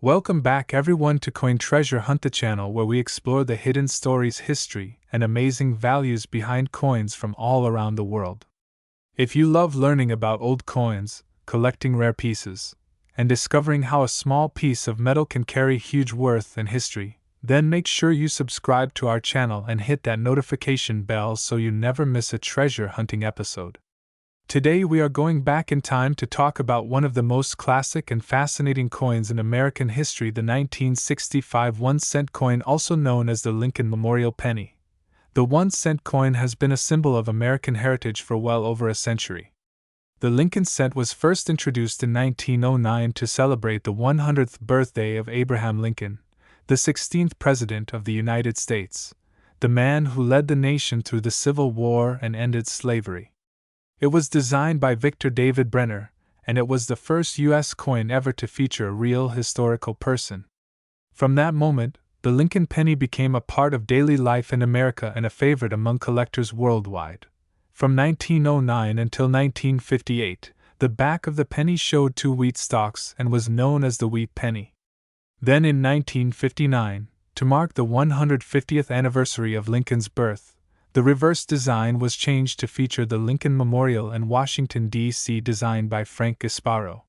Welcome back everyone to Coin Treasure Hunt, the channel where we explore the hidden stories, history, and amazing values behind coins from all around the world. If you love learning about old coins, collecting rare pieces, and discovering how a small piece of metal can carry huge worth and history, then make sure you subscribe to our channel and hit that notification bell so you never miss a treasure hunting episode. Today we are going back in time to talk about one of the most classic and fascinating coins in American history, the 1965 1-cent coin, also known as the Lincoln Memorial Penny. The 1-cent coin has been a symbol of American heritage for well over a century. The Lincoln cent was first introduced in 1909 to celebrate the 100th birthday of Abraham Lincoln, the 16th President of the United States, the man who led the nation through the Civil War and ended slavery. It was designed by Victor David Brenner, and it was the first U.S. coin ever to feature a real historical person. From that moment, the Lincoln penny became a part of daily life in America and a favorite among collectors worldwide. From 1909 until 1958, the back of the penny showed 2 wheat stalks and was known as the wheat penny. Then in 1959, to mark the 150th anniversary of Lincoln's birth, the reverse design was changed to feature the Lincoln Memorial in Washington, D.C., designed by Frank Gasparo.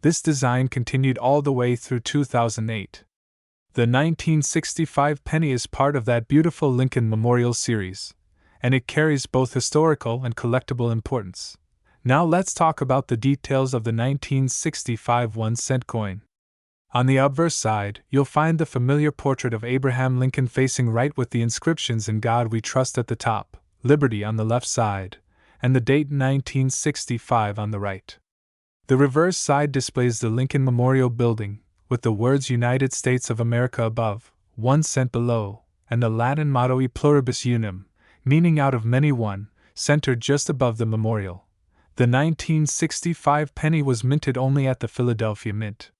This design continued all the way through 2008. The 1965 penny is part of that beautiful Lincoln Memorial series, and it carries both historical and collectible importance. Now let's talk about the details of the 1965 1-cent coin. On the obverse side, you'll find the familiar portrait of Abraham Lincoln facing right with the inscriptions "In God We Trust" at the top, "Liberty" on the left side, and the date 1965 on the right. The reverse side displays the Lincoln Memorial Building, with the words "United States of America" above, 1 cent below, and the Latin motto "E pluribus unum," meaning out of many one, centered just above the memorial. The 1965 penny was minted only at the Philadelphia Mint.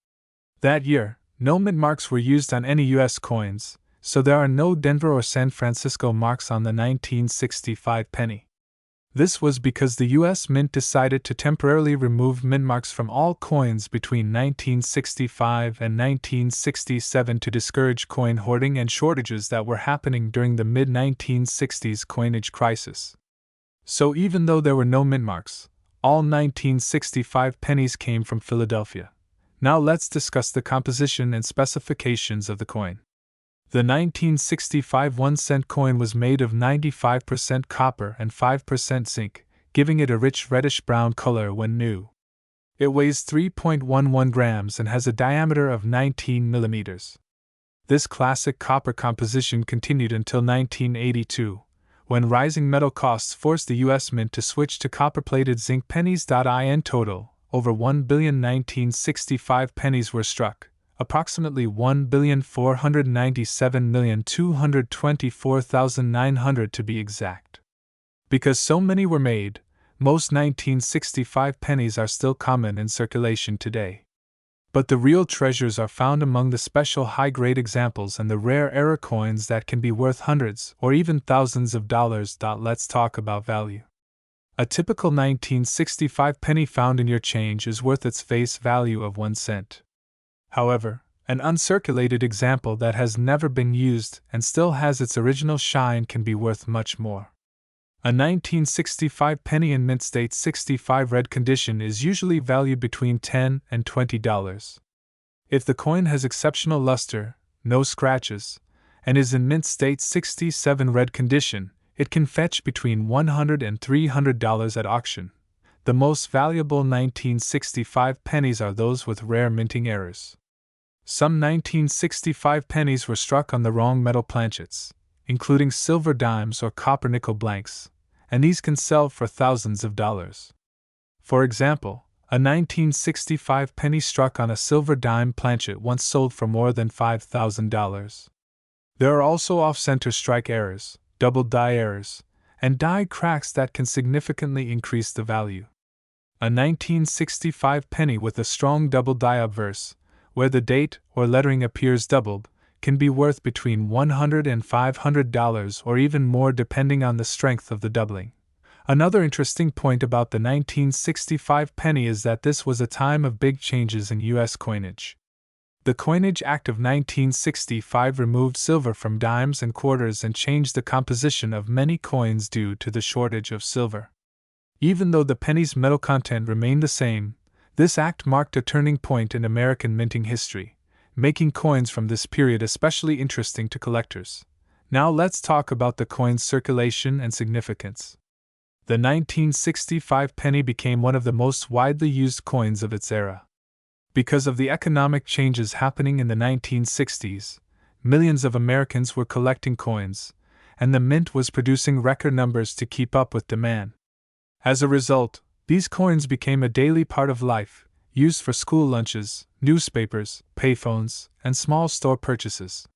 That year, no mint marks were used on any U.S. coins, so there are no Denver or San Francisco marks on the 1965 penny. This was because the U.S. Mint decided to temporarily remove mint marks from all coins between 1965 and 1967 to discourage coin hoarding and shortages that were happening during the mid-1960s coinage crisis. So even though there were no mint marks, all 1965 pennies came from Philadelphia. Now let's discuss the composition and specifications of the coin. The 1965 1-cent coin was made of 95% copper and 5% zinc, giving it a rich reddish-brown color when new. It weighs 3.11 grams and has a diameter of 19 millimeters. This classic copper composition continued until 1982, when rising metal costs forced the U.S. Mint to switch to copper-plated zinc pennies. In total, over 1 billion 1965 pennies were struck, approximately 1,497,224,900 to be exact. Because so many were made, most 1965 pennies are still common in circulation today. But the real treasures are found among the special high-grade examples and the rare error coins that can be worth hundreds or even thousands of dollars. Let's talk about value. A typical 1965 penny found in your change is worth its face value of 1 cent. However, an uncirculated example that has never been used and still has its original shine can be worth much more. A 1965 penny in mint state 65 red condition is usually valued between $10 and $20. If the coin has exceptional luster, no scratches, and is in mint state 67 red condition, it can fetch between $100 and $300 at auction. The most valuable 1965 pennies are those with rare minting errors. Some 1965 pennies were struck on the wrong metal planchets, including silver dimes or copper nickel blanks, and these can sell for thousands of dollars. For example, a 1965 penny struck on a silver dime planchet once sold for more than $5,000. There are also off-center strike errors, double die errors, and die cracks that can significantly increase the value. A 1965 penny with a strong double die obverse, where the date or lettering appears doubled, can be worth between $100 and $500 or even more depending on the strength of the doubling. Another interesting point about the 1965 penny is that this was a time of big changes in U.S. coinage. The Coinage Act of 1965 removed silver from dimes and quarters and changed the composition of many coins due to the shortage of silver. Even though the penny's metal content remained the same, this act marked a turning point in American minting history, making coins from this period especially interesting to collectors. Now let's talk about the coin's circulation and significance. The 1965 penny became one of the most widely used coins of its era. Because of the economic changes happening in the 1960s, millions of Americans were collecting coins, and the mint was producing record numbers to keep up with demand. As a result, these coins became a daily part of life, used for school lunches, newspapers, payphones, and small store purchases.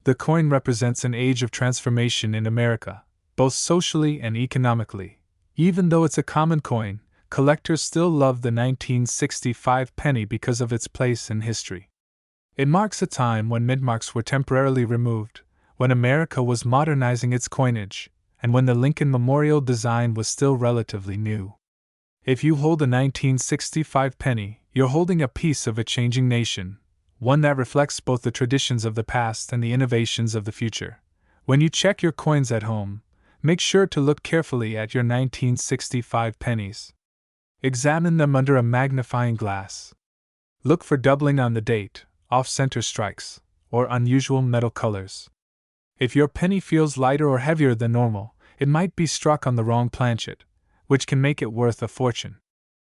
The coin represents an age of transformation in America, both socially and economically. Even though it's a common coin, collectors still love the 1965 penny because of its place in history. It marks a time when mint marks were temporarily removed, when America was modernizing its coinage, and when the Lincoln Memorial design was still relatively new. If you hold a 1965 penny, you're holding a piece of a changing nation, one that reflects both the traditions of the past and the innovations of the future. When you check your coins at home, make sure to look carefully at your 1965 pennies. Examine them under a magnifying glass. Look for doubling on the date, off-center strikes, or unusual metal colors. If your penny feels lighter or heavier than normal, it might be struck on the wrong planchet, which can make it worth a fortune.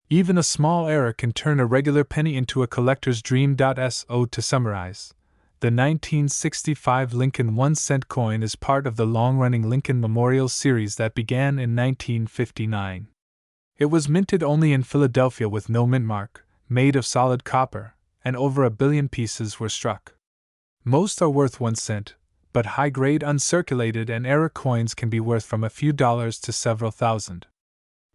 Even a small error can turn a regular penny into a collector's dream. So to summarize, the 1965 Lincoln 1-cent coin is part of the long-running Lincoln Memorial series that began in 1959. It was minted only in Philadelphia with no mint mark, made of solid copper, and over 1 billion pieces were struck. Most are worth 1 cent, but high-grade uncirculated and error coins can be worth from a few dollars to several thousand.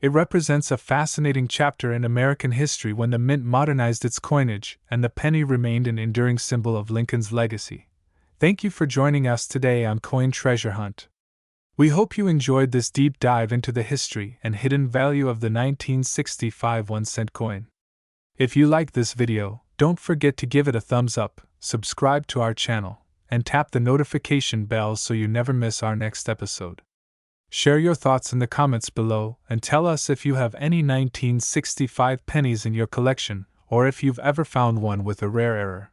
It represents a fascinating chapter in American history when the mint modernized its coinage and the penny remained an enduring symbol of Lincoln's legacy. Thank you for joining us today on Coin Treasure Hunt. We hope you enjoyed this deep dive into the history and hidden value of the 1965 1-cent coin. If you like this video, don't forget to give it a thumbs up, subscribe to our channel, and tap the notification bell so you never miss our next episode. Share your thoughts in the comments below and tell us if you have any 1965 pennies in your collection or if you've ever found one with a rare error.